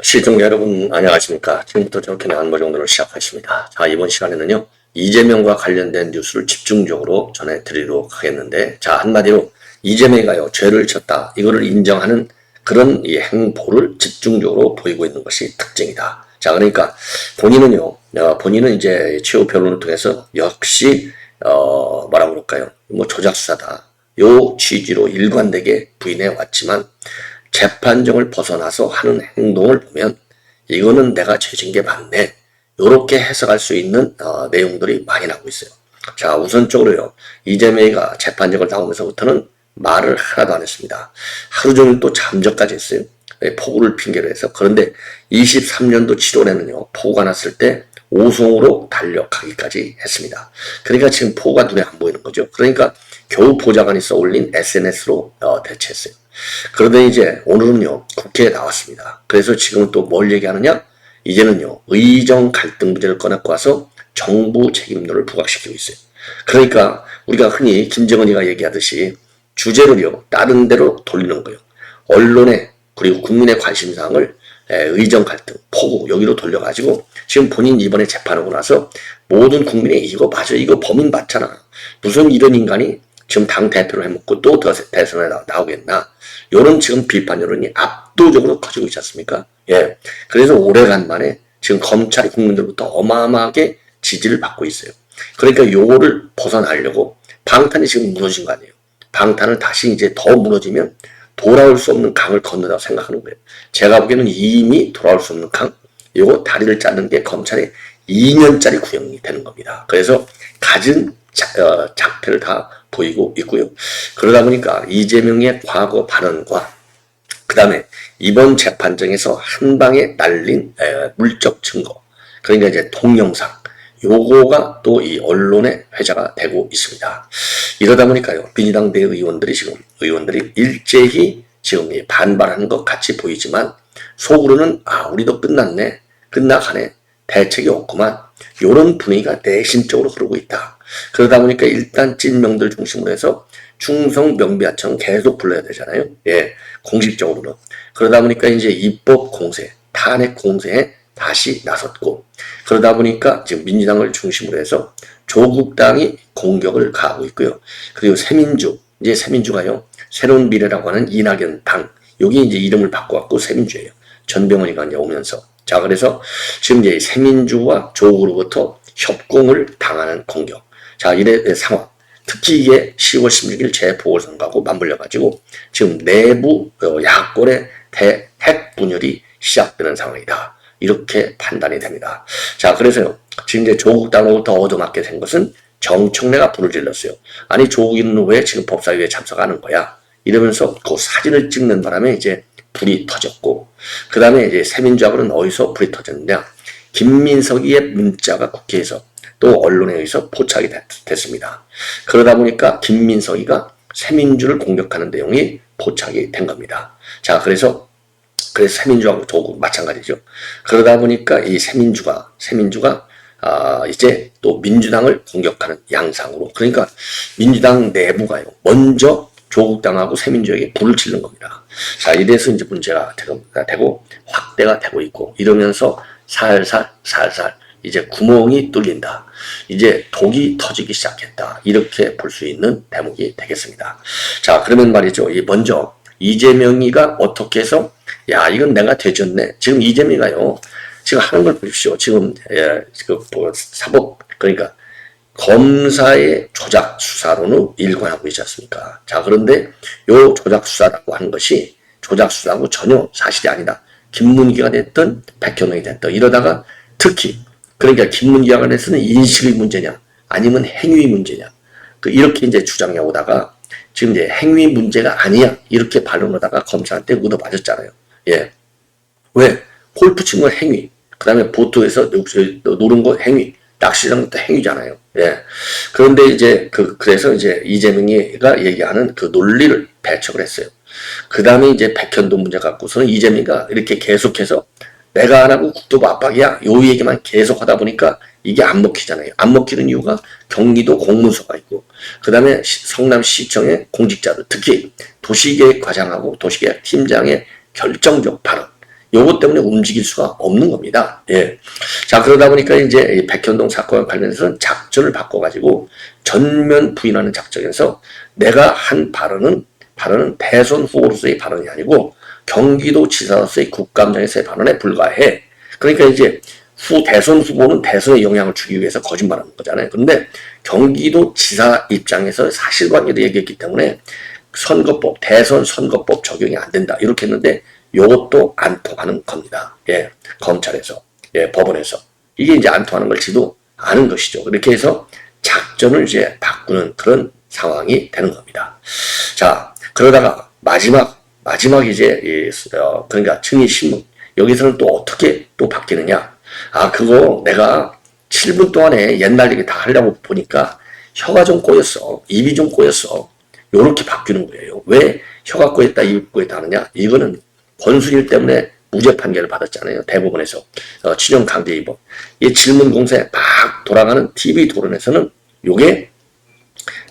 시청자 여러분 안녕하십니까. 지금부터 정확히 안보 정도를 시작하겠습니다. 자, 이번 시간에는요, 이재명과 관련된 뉴스를 집중적으로 전해드리도록 하겠는데, 자, 한마디로 이재명이가요 죄를 졌다, 이거를 인정하는 그런 이 행보를 집중적으로 보이고 있는 것이 특징이다. 자, 그러니까 본인은 이제 최후 변론을 통해서 역시 뭐라고 그럴까요, 뭐 조작수사다, 요 취지로 일관되게 부인해 왔지만, 재판정을 벗어나서 하는 행동을 보면 이거는 내가 죄진 게 맞네, 요렇게 해석할 수 있는 내용들이 많이 나오고 있어요. 자, 우선적으로요, 이재명이가 재판정을 나오면서부터는 말을 하나도 안 했습니다. 하루 종일 또 잠적까지 했어요. 폭우를 핑계로 해서. 그런데 23년도 7월에는요 폭우가 났을 때 오송으로 달려가기까지 했습니다. 그러니까 지금 폭우가 눈에 안 보이는 거죠. 그러니까 겨우 보좌관이 써올린 SNS로 대체했어요. 그러더니 이제 오늘은요 국회에 나왔습니다. 그래서 지금은 또 뭘 얘기하느냐, 이제는요 의정 갈등 문제를 꺼내고 와서 정부 책임론을 부각시키고 있어요. 그러니까 우리가 흔히 김정은이가 얘기하듯이 주제를요 다른 데로 돌리는 거예요. 언론에 그리고 국민의 관심사항을 의정 갈등, 폭우 여기로 돌려가지고 지금 본인 이번에 재판하고 나서 모든 국민이 이거 맞아, 이거 범인 맞잖아, 무슨 이런 인간이 지금 당 대표를 해먹고 또 더 대선에 나오겠나, 이런 지금 비판 여론이 압도적으로 커지고 있지 않습니까? 예. 그래서 오래간만에 지금 검찰이 국민들부터 어마어마하게 지지를 받고 있어요. 그러니까 요거를 벗어나려고 방탄이 지금 무너진 거 아니에요. 방탄을 다시 이제 더 무너지면 돌아올 수 없는 강을 건너다고 생각하는 거예요. 제가 보기에는 이미 돌아올 수 없는 강, 요거 다리를 자르는 게 검찰의 2년짜리 구형이 되는 겁니다. 그래서 갖은 작태를 다 보이고 있고요. 그러다 보니까 이재명의 과거 발언과 그 다음에 이번 재판정에서 한 방에 날린 물적 증거, 그러니까 이제 동영상, 요거가 또 이 언론의 회자가 되고 있습니다. 이러다 보니까요 민주당 내 의원들이 일제히 지금 반발하는 것 같이 보이지만 속으로는 우리도 끝났네, 끝나가네, 대책이 없구만, 요런 분위기가 내심적으로 흐르고 있다. 그러다 보니까 일단 찐명들 중심으로 해서 충성 명비하청 계속 불러야 되잖아요. 예, 공식적으로는. 그러다 보니까 이제 입법 공세, 탄핵 공세에 다시 나섰고, 그러다 보니까 지금 민주당을 중심으로 해서 조국당이 공격을 가하고 있고요. 그리고 새민주가요, 새로운 미래라고 하는 이낙연 당, 여기 이제 이름을 바꿔갖고 새민주예요. 전병헌이가 이제 오면서. 자, 그래서 지금 이제 새민주와 조국으로부터 협공을 당하는 공격. 자, 이래 상황. 특히 이게 10월 16일 재보궐선거하고 맞물려가지고 지금 내부 야권의 핵 분열이 시작되는 상황이다, 이렇게 판단이 됩니다. 자, 그래서요 지금 이제 조국당으로부터 얻어맞게 된 것은 정청래가 불을 질렀어요. 아니, 조국이는 왜 지금 법사위에 참석하는 거야? 이러면서 그 사진을 찍는 바람에 이제 불이 터졌고, 그 다음에 이제 새민주하고는 어디서 불이 터졌느냐? 김민석이의 문자가 국회에서 또 언론에 의해서 포착이 됐습니다. 그러다 보니까 김민석이가 새민주를 공격하는 내용이 포착이 된 겁니다. 자, 그래서 새민주하고 조국 마찬가지죠. 그러다 보니까 이 새민주가 이제 또 민주당을 공격하는 양상으로, 그러니까 민주당 내부가요 먼저 조국당하고 새민주에게 불을 지른 겁니다. 자, 이래서 이제 문제가 되고 확대가 되고 있고, 이러면서 살살 이제 구멍이 뚫린다, 이제 독이 터지기 시작했다, 이렇게 볼 수 있는 대목이 되겠습니다. 자, 그러면 말이죠, 먼저 이재명이가 어떻게 해서 이건 내가 되졌네. 지금 이재명이가요 지금 하는 걸 보십시오. 지금 사법, 그러니까 검사의 조작 수사로는 일관하고 있지 않습니까? 자, 그런데 요 조작 수사라고 하는 것이 조작 수사하고 전혀 사실이 아니다. 김문기가 됐든 백현웅이 됐든 이러다가 특히 그러니까 김문기와 관해서는 인식의 문제냐 아니면 행위 문제냐, 이렇게 이제 주장해 오다가 지금 이제 행위 문제가 아니야, 이렇게 반론하다가 검찰한테 묻어 맞았잖아요. 예. 왜? 골프 친 건 행위, 그 다음에 보트에서 노는 거 행위, 낚시하는 것도 행위잖아요. 예. 그런데 이제 그래서 이제 이재명이가 얘기하는 그 논리를 배척을 했어요. 그 다음에 이제 백현도 문제 갖고서는 이재명이가 이렇게 계속해서 내가 안 하고 국토부 압박이야, 요 얘기만 계속 하다 보니까 이게 안 먹히잖아요. 안 먹히는 이유가 경기도 공문서가 있고, 그 다음에 성남시청의 공직자들, 특히 도시계획과장하고 도시계획 팀장의 결정적 발언, 요것 때문에 움직일 수가 없는 겁니다. 예. 자, 그러다 보니까 이제 이 백현동 사건과 관련해서는 작전을 바꿔가지고 전면 부인하는 작전에서 내가 한 발언은 대선 후보로서의 발언이 아니고 경기도지사로서의 국감장에서의 발언에 불과해. 그러니까 이제 대선 후보는 대선에 영향을 주기 위해서 거짓말하는 거잖아요. 그런데 경기도지사 입장에서 사실관계를 얘기했기 때문에 선거법, 대선 선거법 적용이 안 된다. 이렇게 했는데 이것도 안 통하는 겁니다. 예, 검찰에서, 예, 법원에서. 이게 이제 안 통하는 걸 지도 아는 것이죠. 그렇게 해서 작전을 이제 바꾸는 그런 상황이 되는 겁니다. 자, 그러다가 마지막 이제, 그러니까 증인신문. 여기서는 또 어떻게 또 바뀌느냐. 아, 그거 내가 7분 동안에 옛날 얘기 다 하려고 보니까 혀가 좀 꼬였어. 입이 좀 꼬였어. 요렇게 바뀌는 거예요. 왜 혀가 꼬였다, 입이 꼬였다 하느냐? 이거는 권순일 때문에 무죄 판결을 받았잖아요. 대법원에서. 친형 강제 입법. 이 질문 공세에 막 돌아가는 TV 토론에서는 요게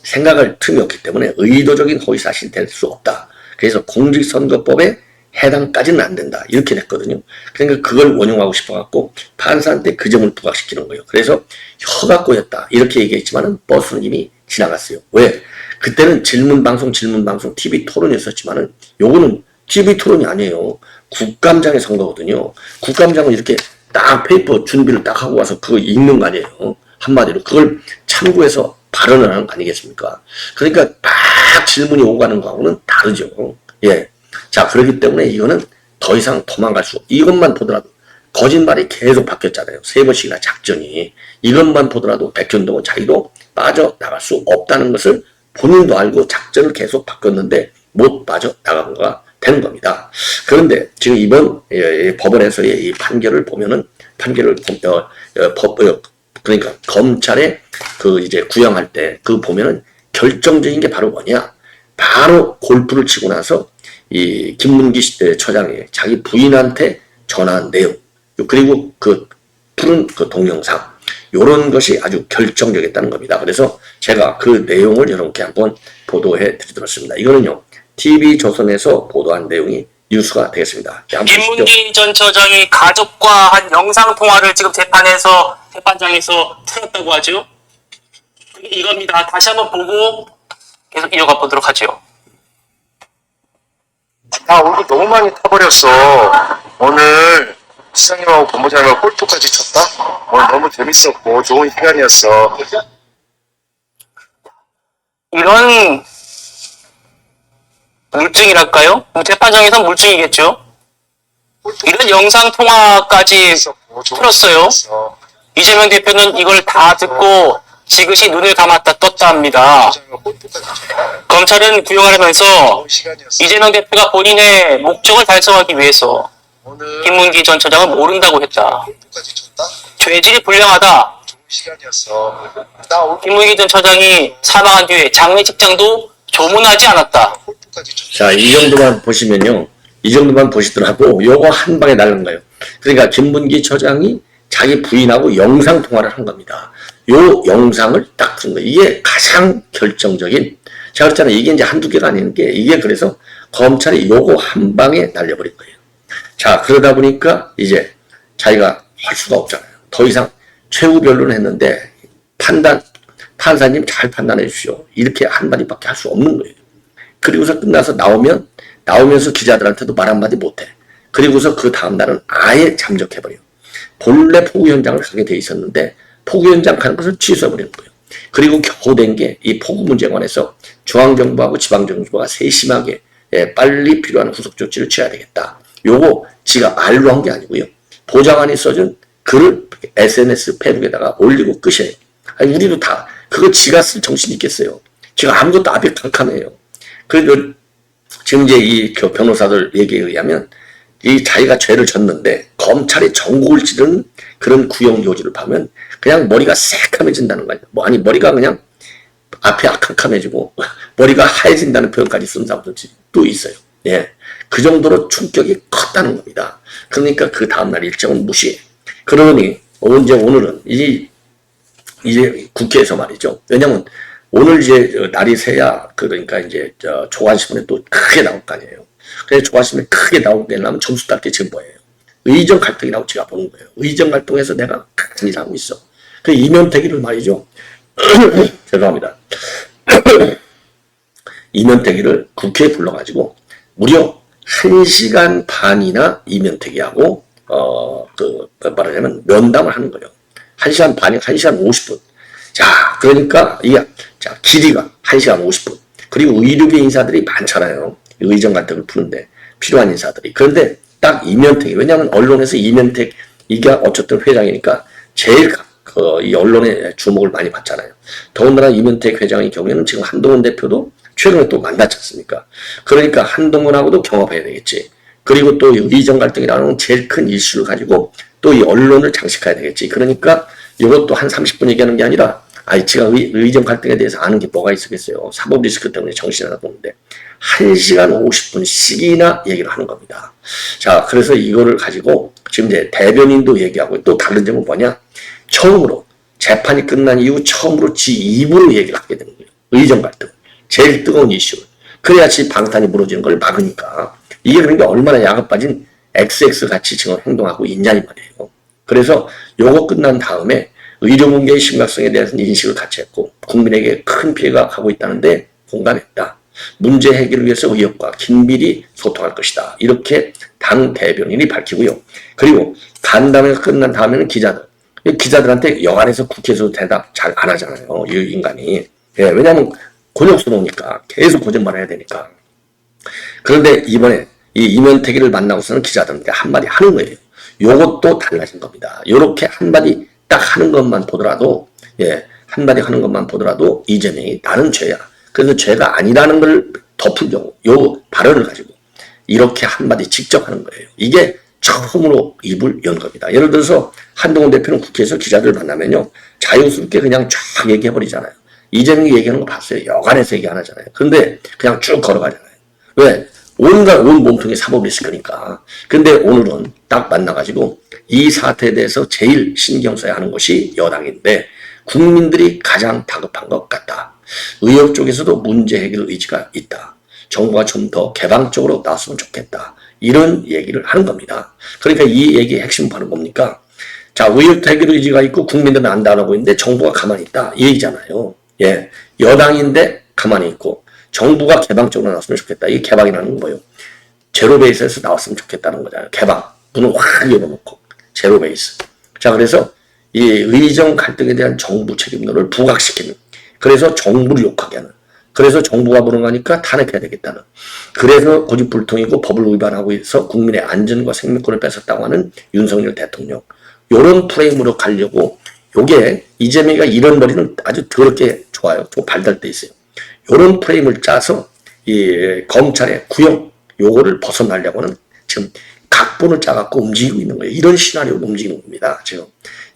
생각할 틈이 없기 때문에 의도적인 허위사실이 될 수 없다. 그래서 공직선거법에 해당까지는 안 된다. 이렇게 됐거든요. 그러니까 그걸 원용하고 싶어갖고 판사한테 그 점을 부각시키는 거예요. 그래서 혀가 꼬였다. 이렇게 얘기했지만은 버스는 이미 지나갔어요. 왜? 그때는 질문방송, TV 토론이었었지만은 요거는 TV 토론이 아니에요. 국감장의 선거거든요. 국감장은 이렇게 딱 페이퍼 준비를 딱 하고 와서 그거 읽는 거 아니에요. 한마디로. 그걸 참고해서 발언을 하는 거 아니겠습니까? 그러니까 막 질문이 오고 가는 거하고는 다르죠. 예. 자, 그렇기 때문에 이거는 더 이상 도망갈 수, 이것만 보더라도, 거짓말이 계속 바뀌었잖아요. 3번씩이나 작전이. 이것만 보더라도 백현동은 자기도 빠져나갈 수 없다는 것을 본인도 알고 작전을 계속 바꿨는데 못 빠져나간 거가 되는 겁니다. 그런데 지금 이번 법원에서의 이 판결을 보면은, 그러니까 검찰의 그 이제 구형할 때 그 보면은 결정적인 게 바로 뭐냐? 바로 골프를 치고 나서 이 김문기 처장이 자기 부인한테 전화한 내용, 그리고 그 푸른 그 동영상, 요런 것이 아주 결정적이었다는 겁니다. 그래서 제가 그 내용을 여러분께 한번 보도해 드리도록. 이거는요, TV조선에서 보도한 내용이 뉴스가 되겠습니다. 김문기 전 처장이 가족과 한 영상통화를 지금 재판장에서 틀었다고 하죠. 이겁니다. 다시 한번 보고 계속 이어가 보도록 하죠. 나 얼굴 너무 많이 타버렸어. 오늘 시장님하고 본부장님하고 골프까지 쳤다? 오늘 너무 재밌었고 좋은 시간이었어. 이런 물증이랄까요? 재판장에선 물증이겠죠. 이런 영상통화까지 틀었어요. 이재명 대표는 이걸 다 듣고 지그시 눈을 감았다 떴다 합니다. 검찰은 구형하면서 이재명 대표가 본인의 목적을 달성하기 위해서 김문기 전 처장은 모른다고 했다. 죄질이 불량하다. 김문기 전 처장이 사망한 뒤에 장례식장도 조문하지 않았다. 자, 이 정도만 보시면요. 이 정도만 보시더라도 요거 한 방에 날른 거예요. 그러니까 김문기 처장이 자기 부인하고 영상통화를 한 겁니다. 요 영상을 딱 든 거예요. 이게 가장 결정적인, 제가 그랬잖아요. 이게 이제 한두 개가 아닌 게, 이게 그래서 검찰이 요거 한 방에 날려버린 거예요. 자, 그러다 보니까 이제 자기가 할 수가 없잖아요. 더 이상 최후 변론을 했는데 판사님 잘 판단해 주십시오. 이렇게 한마디밖에 할 수 없는 거예요. 그리고서 끝나서 나오면서 기자들한테도 말 한마디 못해. 그리고서 그 다음날은 아예 잠적해버려요. 본래 포구 현장을 가게 돼 있었는데 포구 현장 가는 것을 취소해버리는 거예요. 그리고 겨우 된 게 이 포구 문제에 관해서 중앙정부하고 지방정부가 세심하게 빨리 필요한 후속 조치를 취해야 되겠다. 요거 지가 말로 한 게 아니고요. 보좌관이 써준 글을 SNS 페북에다가 올리고 끝이에요. 아니, 우리도 다 그거 지가 쓸 정신이 있겠어요. 지가 아무것도 앞에 캄캄해요. 그래도 지금 이제 이 변호사들 얘기에 의하면 이 자기가 죄를 졌는데 검찰이 전국을 찌르는 그런 구형 요지를 보면 그냥 머리가 새카매진다는 거예요. 뭐 아니 머리가 그냥 앞이 캄캄해지고 머리가 하얘진다는 표현까지 쓴 사람들이 또 있어요. 예, 그 정도로 충격이 컸다는 겁니다. 그러니까 그 다음날 일정은 무시해. 그러니 오늘은 이제 국회에서 말이죠. 왜냐면 오늘 이제 날이 새야 그러니까 이제 조간신문에 또 크게 나올 거 아니에요. 그래서 조간신문에 크게 나오게 하려면 점수 딸 게 지금 뭐예요? 의정 갈등이라고 제가 보는 거예요. 의정 갈등에서 내가 간간히 하고 있어. 그 이면택이를 말이죠. 죄송합니다. 이면택이를 국회에 불러가지고 무려 1시간 반이나 이면택이하고 말하자면 면담을 하는 거예요. 1시간 반이 1시간 50분. 자, 그러니까 자, 길이가 1시간 50분. 그리고 의료계 인사들이 많잖아요. 의정 갈등을 푸는데 필요한 인사들이. 그런데 딱 이면택이, 왜냐하면 언론에서 이면택 이게 어쨌든 회장이니까 제일 이 언론의 주목을 많이 받잖아요. 더군다나 이면택 회장의 경우에는 지금 한동훈 대표도 최근에 또 만났지 않습니까? 그러니까 한동훈하고도 경합해야 되겠지. 그리고 또 의정 갈등이라는 제일 큰 이슈를 가지고 또 이 언론을 장식해야 되겠지. 그러니까 이것도 한 30분 얘기하는 게 아니라 제가 의정 갈등에 대해서 아는 게 뭐가 있겠어요. 사법 리스크 때문에 정신이 하나 보는데 1시간 50분씩이나 얘기를 하는 겁니다. 자, 그래서 이거를 가지고 지금 이제 대변인도 얘기하고 또 다른 점은 뭐냐? 처음으로 재판이 끝난 이후 처음으로 지 입으로 얘기를 하게 되는 거예요. 의정 갈등. 제일 뜨거운 이슈. 그래야지 방탄이 무너지는 걸 막으니까. 이게 그러니까 얼마나 야가 빠진 XX 같이 지금 행동하고 있냐니 말이에요. 그래서 요거 끝난 다음에 의료붕괴의 심각성에 대해서 인식을 같이 했고 국민에게 큰 피해가 가고 있다는데 공감했다. 문제 해결을 위해서 의협과 긴밀히 소통할 것이다. 이렇게 당 대변인이 밝히고요. 그리고 간담회가 끝난 다음에는 기자들한테 여간해서 국회에서 대답 잘 안 하잖아요. 이 인간이. 예, 왜냐하면 곤욕스러우니까 계속 거짓말 해야 되니까. 그런데 이번에 이 이면택이를 만나고서는 기자들한테 한마디 하는 거예요. 요것도 달라진 겁니다. 요렇게 한마디 딱 하는 것만 보더라도, 한마디 하는 것만 보더라도 이재명이 나는 죄야. 그래서 죄가 아니라는 걸 덮으려고 요 발언을 가지고 이렇게 한마디 직접 하는 거예요. 이게 처음으로 입을 연 겁니다. 예를 들어서 한동훈 대표는 국회에서 기자들 만나면요. 자유스럽게 그냥 쫙 얘기해버리잖아요. 이재명이 얘기하는 거 봤어요. 여간해서 얘기 안 하잖아요. 근데 그냥 쭉 걸어가잖아요. 왜? 온 몸통이 사법 리스크니까. 근데 오늘은 딱 만나가지고 이 사태에 대해서 제일 신경 써야 하는 것이 여당인데 국민들이 가장 다급한 것 같다. 의협 쪽에서도 문제 해결 의지가 있다. 정부가 좀 더 개방적으로 나왔으면 좋겠다. 이런 얘기를 하는 겁니다. 그러니까 이 얘기의 핵심 바로 뭡니까? 자, 의협 해결 의지가 있고 국민들은 안다라고 있는데 정부가 가만히 있다. 이 얘기잖아요. 예, 여당인데 가만히 있고 정부가 개방적으로 나왔으면 좋겠다. 이게 개방이라는 건 뭐예요? 제로 베이스에서 나왔으면 좋겠다는 거잖아요. 개방. 문을 확 열어놓고 제로 베이스. 자, 그래서 이 의정 갈등에 대한 정부 책임론을 부각시키는. 그래서 정부를 욕하게 하는. 그래서 정부가 그런 거니까 탄핵해야 되겠다는. 그래서 고집불통이고 법을 위반하고 있어 국민의 안전과 생명권을 뺏었다고 하는 윤석열 대통령. 요런 프레임으로 가려고 요게 이재명이가 이런 머리는 아주 더럽게 좋아요. 좀 발달돼 있어요. 요런 프레임을 짜서 이 검찰의 구형 요거를 벗어나려고는 지금 각본을 짜갖고 움직이고 있는 거예요. 이런 시나리오로 움직이는 겁니다. 지금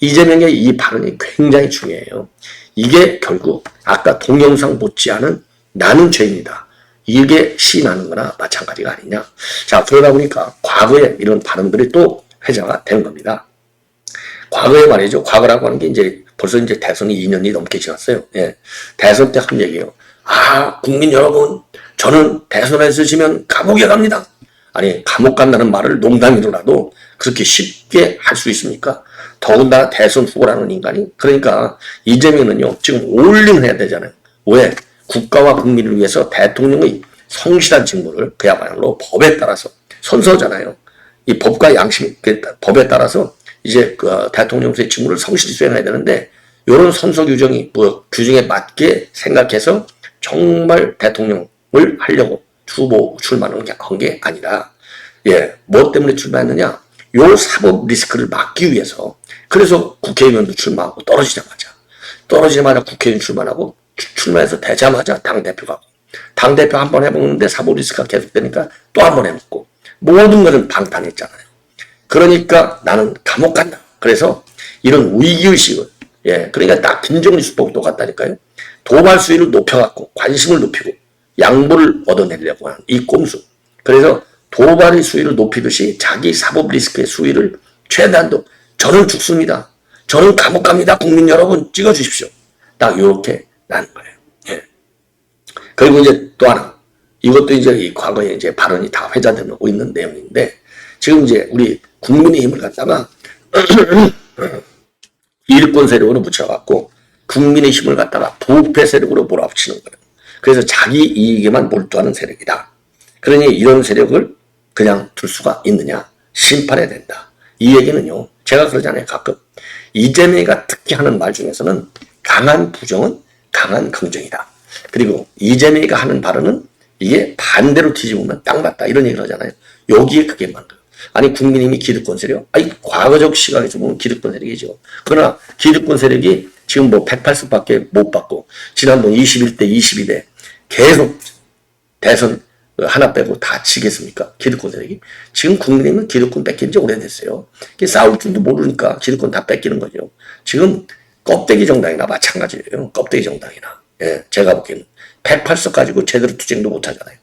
이재명의 이 발언이 굉장히 중요해요. 이게 결국 아까 동영상 못지않은 나는 죄인이다. 이게 시인하는 거나 마찬가지가 아니냐. 자, 그러다 보니까 과거에 이런 발언들이 또 회자가 되는 겁니다. 과거에 말이죠. 과거라고 하는 게 이제 벌써 이제 대선이 2년이 넘게 지났어요. 예. 대선 때 한 얘기예요. 국민 여러분, 저는 대선에서 지면 감옥에 갑니다. 아니, 감옥 간다는 말을 농담이라도 그렇게 쉽게 할 수 있습니까? 더군다나 대선 후보라는 인간이. 그러니까 이재명은요, 지금 올인 해야 되잖아요. 왜? 국가와 국민을 위해서 대통령의 성실한 직무를 그야말로 법에 따라서 선서잖아요. 이 법과 양심, 법에 따라서 이제 그 대통령의 직무를 성실히 수행해야 되는데 이런 선서 규정이 규정에 맞게 생각해서 정말 대통령을 하려고 출마하는 게 아니라 뭐 때문에 출마했느냐? 요 사법 리스크를 막기 위해서. 그래서 국회의원도 출마하고 떨어지자마자 국회의원 출마하고 출마해서 되자마자 당대표 한 번 해먹는데 사법 리스크가 계속되니까 또 한 번 해먹고 모든 것은 방탄했잖아요. 그러니까 나는 감옥 간다. 그래서 이런 위기의식을 그러니까 딱 김정일 수법도 같다니까요. 도발 수위를 높여갖고 관심을 높이고 양보를 얻어내려고 하는 이 꼼수. 그래서 도발의 수위를 높이듯이 자기 사법 리스크의 수위를 최대한도 저는 죽습니다. 저는 감옥 갑니다. 국민 여러분 찍어주십시오. 딱 이렇게 나는 거예요. 그리고 이제 또 하나. 이것도 이제 이 과거에 이제 발언이 다 회자되고 있는 내용인데 지금 이제 우리 국민의힘을 갖다가 기득권 세력으로 붙여갖고 국민의힘을 갖다가 부패 세력으로 몰아붙이는 거예요. 그래서 자기 이익에만 몰두하는 세력이다. 그러니 이런 세력을 그냥 둘 수가 있느냐? 심판해야 된다. 이 얘기는요, 제가 그러잖아요, 가끔. 이재명이가 특히 하는 말 중에서는 강한 부정은 강한 긍정이다. 그리고 이재명이가 하는 발언은 이게 반대로 뒤집으면 딱 맞다. 이런 얘기를 하잖아요. 여기에 그게 맞는 거예요. 아니, 국민의힘이 기득권 세력? 아니, 과거적 시각에서 보면 기득권 세력이죠. 그러나 기득권 세력이 지금 뭐 108석밖에 못 받고, 지난번 21대, 22대 계속 대선 하나 빼고 다 지겠습니까? 기득권 세력이. 지금 국민의힘은 기득권 뺏긴 지 오래됐어요. 싸울 줄도 모르니까 기득권 다 뺏기는 거죠. 지금 껍데기 정당이나 마찬가지예요. 껍데기 정당이나. 예, 제가 보기에는 108석 가지고 제대로 투쟁도 못 하잖아요.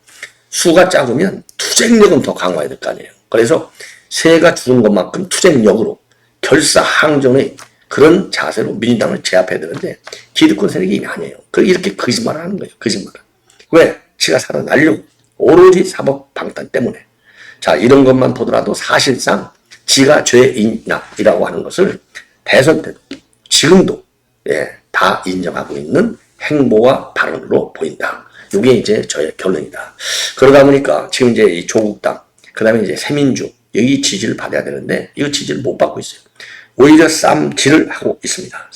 수가 작으면 투쟁력은 더 강화해야 될 거 아니에요. 그래서 새가 죽은 것만큼 투쟁력으로 결사항전의 그런 자세로 민주당을 제압해야 되는데 기득권 세력이 아니에요. 이렇게 거짓말을 하는 거예요. 거짓말을. 왜? 지가 살아나려고. 오로지 사법 방탄 때문에. 자, 이런 것만 보더라도 사실상 지가 죄인이라고 하는 것을 대선 때 지금도 다 인정하고 있는 행보와 발언으로 보인다. 이게 이제 저의 결론이다. 그러다 보니까 지금 이제 이 조국당, 그 다음에 이제 새민주, 여기 지지를 받아야 되는데 이거 지지를 못 받고 있어요. 오히려 쌈질을 하고 있습니다.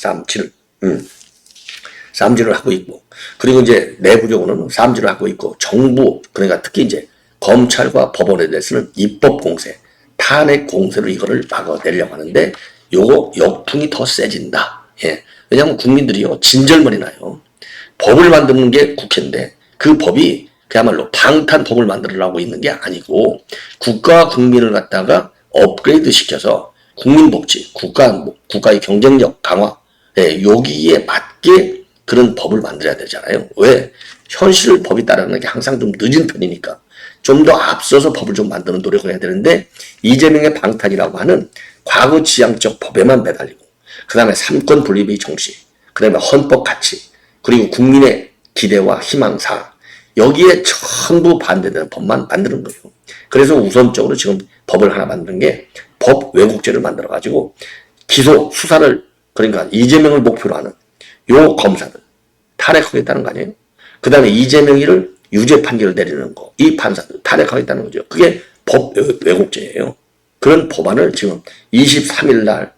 쌈질을 하고 있고, 그리고 이제 내부적으로는 쌈질을 하고 있고, 정부, 그러니까 특히 이제 검찰과 법원에 대해서는 입법 공세, 탄핵 공세로 이거를 막아내려고 하는데, 요거 역풍이 더 세진다. 예. 왜냐하면 국민들이요, 진절머리 나요. 법을 만드는 게 국회인데, 그 법이 그야말로 방탄법을 만들려고 있는 게 아니고, 국가와 국민을 갖다가 업그레이드 시켜서 국민복지, 국가의 경쟁력 강화, 여기에 맞게 그런 법을 만들어야 되잖아요. 왜? 현실 법이 따르는 게 항상 좀 늦은 편이니까 좀 더 앞서서 법을 좀 만드는 노력을 해야 되는데, 이재명의 방탄이라고 하는 과거 지향적 법에만 매달리고, 그 다음에 삼권 분립의 정시, 그 다음에 헌법 가치, 그리고 국민의 기대와 희망사항, 여기에 전부 반대되는 법만 만드는 거예요. 그래서 우선적으로 지금 법을 하나 만든 게 법 왜곡죄를 만들어가지고 기소, 수사를, 그러니까 이재명을 목표로 하는 요 검사들 탄핵하겠다는 거 아니에요? 그 다음에 이재명이를 유죄 판결을 내리는 거, 이 판사들 탄핵하겠다는 거죠. 그게 법 왜곡죄예요. 그런 법안을 지금 23일 날,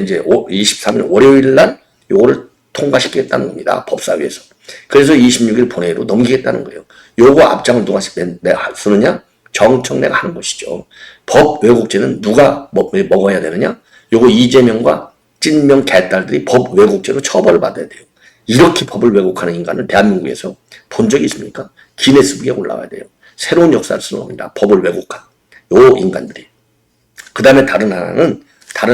이제 23일 월요일 날 요거를 통과시키겠다는 겁니다. 법사위에서. 그래서 26일 본회의로 넘기겠다는 거예요. 요거 앞장을 누가 쓰느냐? 정청래가 하는 것이죠. 법 왜곡죄는 누가 먹어야 되느냐? 요거 이재명과 찐명 개딸들이 법 왜곡죄로 처벌을 받아야 돼요. 이렇게 법을 왜곡하는 인간을 대한민국에서 본 적이 있습니까? 기네스북에 올라와야 돼요. 새로운 역사를 쓰는 겁니다. 법을 왜곡한 요 인간들이. 그 다음에 다른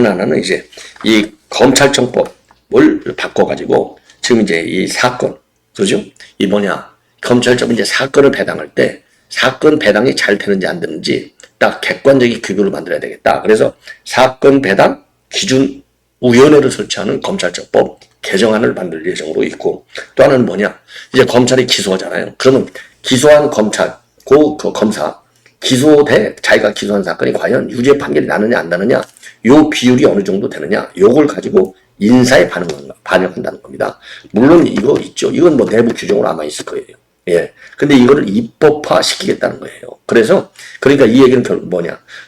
하나는 이제 이 검찰청법을 바꿔가지고 지금 이제 이 사건, 그죠? 이 검찰청은 이제 사건을 배당할 때 사건 배당이 잘 되는지 안 되는지 딱 객관적인 규율을 만들어야 되겠다. 그래서 사건 배당 기준 위원회를 설치하는 검찰청법 개정안을 만들 예정으로 있고, 또 하나는 이제 검찰이 기소하잖아요. 그러면 기소한 검찰, 그 검사, 기소돼 자기가 기소한 사건이 과연 유죄 판결이 나느냐 안 나느냐, 요 비율이 어느 정도 되느냐, 요걸 가지고 인사에 반영한다는 겁니다. 물론 이거 있죠. 이건 내부 규정으로 아마 있을 거예요. 예. 근데 이거를 입법화 시키겠다는 거예요. 그러니까 이 얘기는 결국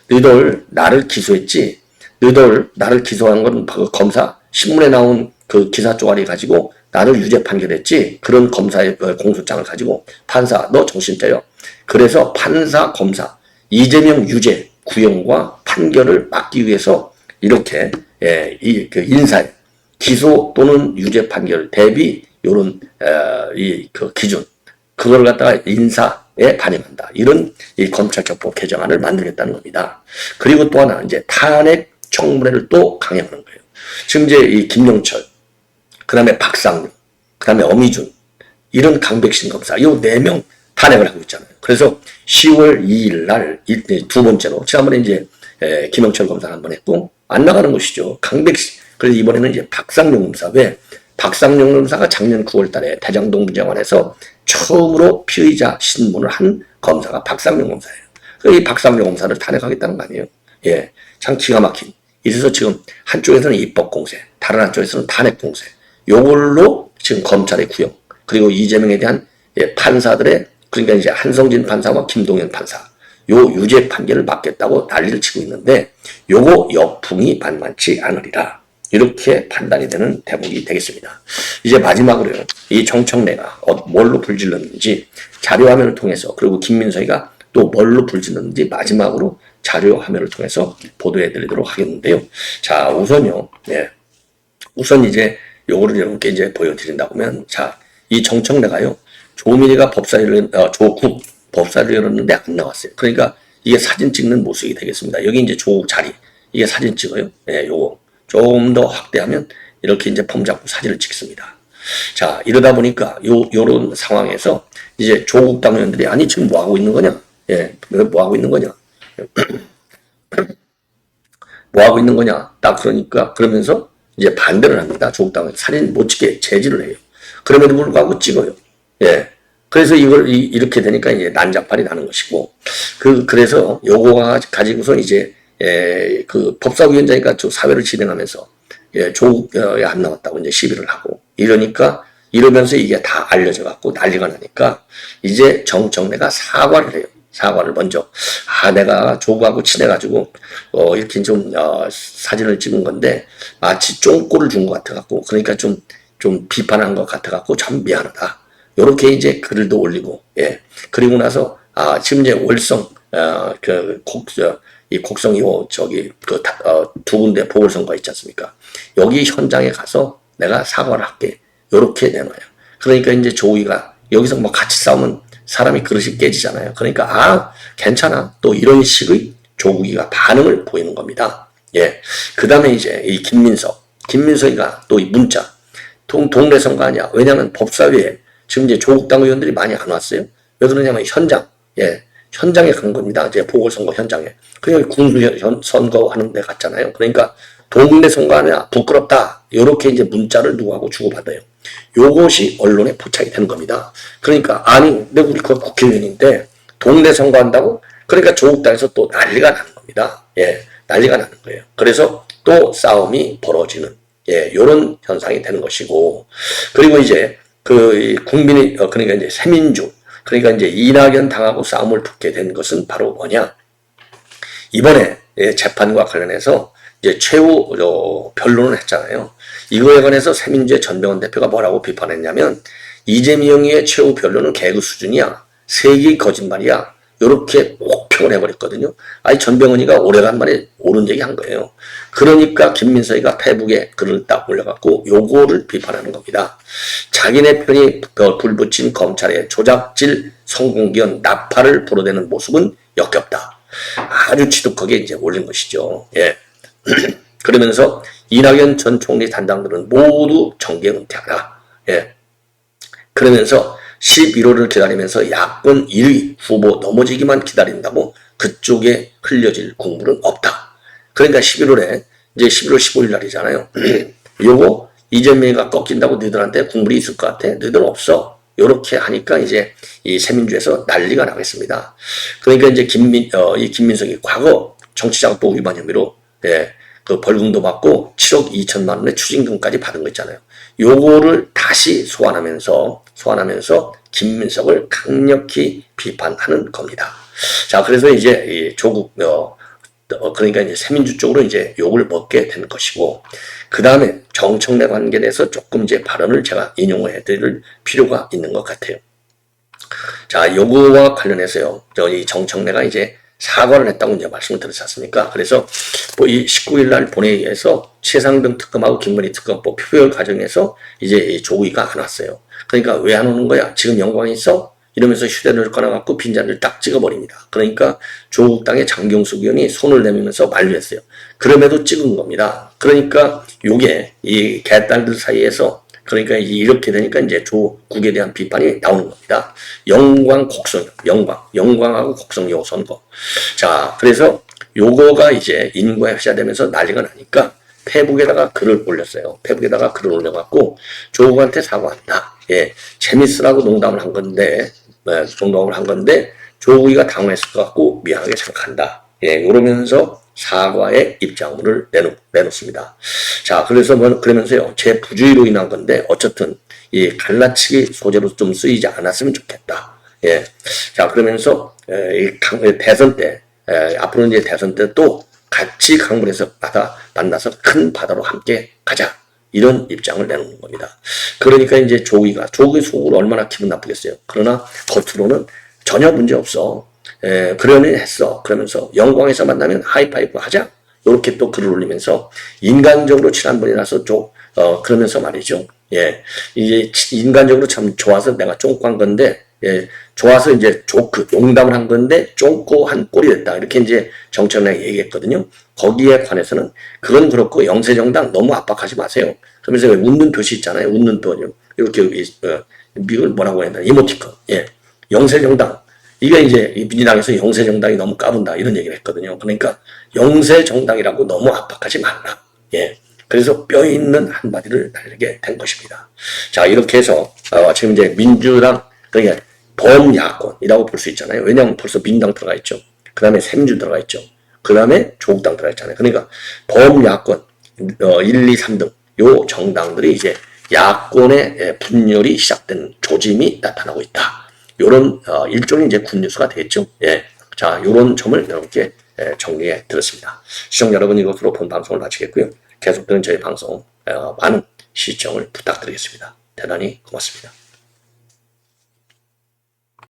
너희들 나를 기소했지, 너희들 나를 기소한 건 검사, 신문에 나온 그 기사 쪼가리 가지고 나를 유죄 판결했지, 그런 검사의 공소장을 가지고 판사, 너 정신 차려. 그래서 판사, 검사, 이재명 유죄, 구형과 판결을 막기 위해서 이렇게, 그 인사에 기소 또는 유죄 판결 대비 요런, 그 기준, 그걸 갖다가 인사에 반영한다. 이런 이 검찰청법 개정안을 만들겠다는 겁니다. 그리고 또 하나, 이제 탄핵 청문회를 또 강행하는 거예요. 지금 이제 이 김영철, 그 다음에 박상용, 그 다음에 엄희준, 이런 강백신 검사, 이 4명 탄핵을 하고 있잖아요. 그래서 10월 2일 날, 두 번째로, 지난번에 이제, 김영철 검사를 한번 했고, 안 나가는 것이죠. 강백신. 그래서 이번에는 이제 박상용 검사. 왜? 박상용 검사가 작년 9월 달에 대장동 분쟁안에서 처음으로 피의자 신문을 한 검사가 박상용 검사예요. 이 박상용 검사를 탄핵하겠다는 거 아니에요. 예. 참 기가 막힌. 이래서 지금 한쪽에서는 입법 공세, 다른 한쪽에서는 탄핵 공세. 요걸로 지금 검찰의 구형, 그리고 이재명에 대한 판사들의, 그러니까 이제 한성진 판사와 김동연 판사, 요 유죄 판결을 받겠다고 난리를 치고 있는데, 요거 역풍이 만만치 않으리라. 이렇게 판단이 되는 대목이 되겠습니다. 이제 마지막으로요, 이 정청래가 뭘로 불질렀는지 자료화면을 통해서, 그리고 김민석이가 또 뭘로 불질렀는지 마지막으로 자료화면을 통해서 보도해 드리도록 하겠는데요. 자, 우선요, 우선 이제 요거를 여러분께 이제 보여드린다고 하면, 자, 이 정청래가요, 조민희가 조국 법사를 열었는데 안 나왔어요. 그러니까 이게 사진 찍는 모습이 되겠습니다. 여기 이제 조국 자리, 이게 사진 찍어요. 요거 좀 더 확대하면 이렇게 이제 폼 잡고 사진을 찍습니다. 자, 이러다 보니까 요런 상황에서 이제 조국 당원들이, 아니 지금 뭐 하고 있는 거냐? 뭐 하고 있는 거냐? 뭐 하고 있는 거냐? 딱 그러니까, 그러면서 이제 반대를 합니다. 조국 당원 사진 못 찍게 제지를 해요. 그럼에도 불구하고 찍어요. 그래서 이걸 이렇게 되니까 이제 난장판이 나는 것이고, 그래서 요거 가지고서 이제 그 법사위원장이니까 사회를 진행하면서 조국이 안 나왔다고 이제 시비를 하고, 이러면서 이게 다 알려져 갖고 난리가 나니까 이제 정청래가 사과를 해요. 사과를 먼저, 내가 조국하고 친해가지고 이렇게 좀 사진을 찍은 건데 마치 쫑꼬를 준 것 같아 갖고, 그러니까 좀 비판한 것 같아 갖고 참 미안하다. 요렇게 이제 글도 올리고, 그리고 나서 지금 이제 월성 이 곡성 두 군데 보궐선거 있지 않습니까? 여기 현장에 가서 내가 사과를 할게. 요렇게 내놔요. 그러니까 이제 조국이가 여기서 뭐 같이 싸우면 사람이 그릇이 깨지잖아요. 그러니까 괜찮아. 또 이런 식의 조국이가 반응을 보이는 겁니다. 그 다음에 이제 이 김민석이가 또 이 문자, 동네 선거 아니야. 왜냐면 법사위에 지금 이제 조국당 의원들이 많이 안 왔어요. 왜 그러냐면 현장에 간 겁니다. 이제 보궐선거 현장에. 그냥 군수 선거 하는 데 갔잖아요. 그러니까 동네 선거 아니야. 부끄럽다. 요렇게 이제 문자를 누구하고 주고받아요. 요것이 언론에 포착이 되는 겁니다. 그러니까, 근데 우리 국회의원인데 동네 선거 한다고? 그러니까 조국당에서 또 난리가 나는 겁니다. 난리가 나는 거예요. 그래서 또 싸움이 벌어지는, 요런 현상이 되는 것이고, 그리고 이제 국민이, 그러니까 이제 새민주, 그러니까 이제 이낙연 당하고 싸움을 붙게 된 것은 바로 뭐냐? 이번에 재판과 관련해서 이제 최후 변론을 했잖아요. 이거에 관해서 새민주의 전병헌 대표가 뭐라고 비판했냐면, 이재명의 최후 변론은 개그 수준이야. 세계의 거짓말이야. 요렇게 혹평을 해버렸거든요. 전병헌이가 오래간만에 옳은 얘기 한 거예요. 그러니까 김민석이가 페북에 글을 딱 올려갖고 요거를 비판하는 겁니다. 자기네 편이 불붙인 검찰의 조작질 성공기원 나파를 불어대는 모습은 역겹다. 아주 지독하게 이제 올린 것이죠. 그러면서 이낙연 전 총리 담당들은 모두 정계 은퇴하라. 그러면서 11호를 기다리면서 야권 1위 후보 넘어지기만 기다린다고 그쪽에 흘려질 국물은 없다. 그러니까 11월 15일 날이잖아요. 요거 이재명이가 꺾인다고 너희들한테 국물이 있을 것 같아? 너희들 없어. 요렇게 하니까 이제 이 새민주에서 난리가 나겠습니다. 그러니까 이제 이 김민석이 과거 정치자금법 위반 혐의로 그 벌금도 받고 7억 2천만 원의 추징금까지 받은 거 있잖아요. 요거를 다시 소환하면서 김민석을 강력히 비판하는 겁니다. 자, 그래서 이제 이 조국 그러니까 이제 새민주 쪽으로 이제 욕을 먹게 되는 것이고, 그 다음에 정청래 관계에 대해서 조금 이제 발언을 제가 인용을 해드릴 필요가 있는 것 같아요. 자, 요거와 관련해서요, 이 정청래가 이제 사과를 했다고 이제 말씀을 드렸지 않습니까? 그래서 이 19일 날 본회의에서 최상병 특검하고 김건희 특검법 표결 과정에서 이제 이 조국이가 안 왔어요. 그러니까 왜 안 오는 거야? 지금 영광이 있어? 이러면서 휴대폰을 꺼내갖고 빈자리를 딱 찍어버립니다. 그러니까 조국당의 장경숙 의원이 손을 내밀면서 만류했어요. 그럼에도 찍은 겁니다. 그러니까 요게 이 개딸들 사이에서, 그러니까 이렇게 되니까 이제 조국에 대한 비판이 나오는 겁니다. 영광 곡성, 영광하고 곡성요 선거. 자, 그래서 요거가 이제 인과에 회자되면서 난리가 나니까 페북에다가 글을 올렸어요. 페북에다가 글을 올려갖고 조국한테 사과한다. 재밌으라고 농담을 한 건데, 조국이가 당황했을 것 같고 미안하게 생각한다. 이러면서 사과의 입장문을 내놓습니다. 자, 그래서 그러면서요, 제 부주의로 인한 건데, 어쨌든, 이 갈라치기 소재로 좀 쓰이지 않았으면 좋겠다. 예. 자, 그러면서, 대선 때, 앞으로 이제 대선 때 또 같이 강물에서 만나서 큰 바다로 함께 가자. 이런 입장을 내놓는 겁니다. 그러니까 이제 조기 속으로 얼마나 기분 나쁘겠어요. 그러나 겉으로는 전혀 문제 없어. 그러니 했어. 그러면서 영광에서 만나면 하이파이브 하자. 이렇게 또 글을 올리면서 인간적으로 지난번이라서 그러면서 말이죠. 예. 이제 인간적으로 참 좋아서 내가 쫑고 한 건데, 예. 좋아서 이제 농담을 한 건데, 쫑고 한 꼴이 됐다. 이렇게 이제 정청래가 얘기했거든요. 거기에 관해서는 그건 그렇고 영세정당 너무 압박하지 마세요. 그러면서 웃는 표시 있잖아요. 웃는 표. 이렇게, 미국을 뭐라고 해야 되나. 이모티콘. 예. 영세정당. 이게 이제 민주당에서 영세정당이 너무 까분다 이런 얘기를 했거든요. 그러니까 영세정당이라고 너무 압박하지 말라. 예. 그래서 뼈 있는 한마디를 날리게 된 것입니다. 자, 이렇게 해서 지금 이제 민주당 그러니까 범야권이라고 볼 수 있잖아요. 왜냐하면 벌써 민당 들어가 있죠. 그 다음에 샘주 들어가 있죠. 그 다음에 조국당 들어가 있잖아요. 그러니까 범야권 1, 2, 3등 요 정당들이 이제 야권의 분열이 시작된 조짐이 나타나고 있다. 요런 일종의 이제 굿뉴스가 되겠죠. 예. 자, 요런 점을 이렇게 정리해 드렸습니다. 시청자 여러분, 이것으로 본 방송을 마치겠고요. 계속되는 저희 방송 많은 시청을 부탁드리겠습니다. 대단히 고맙습니다.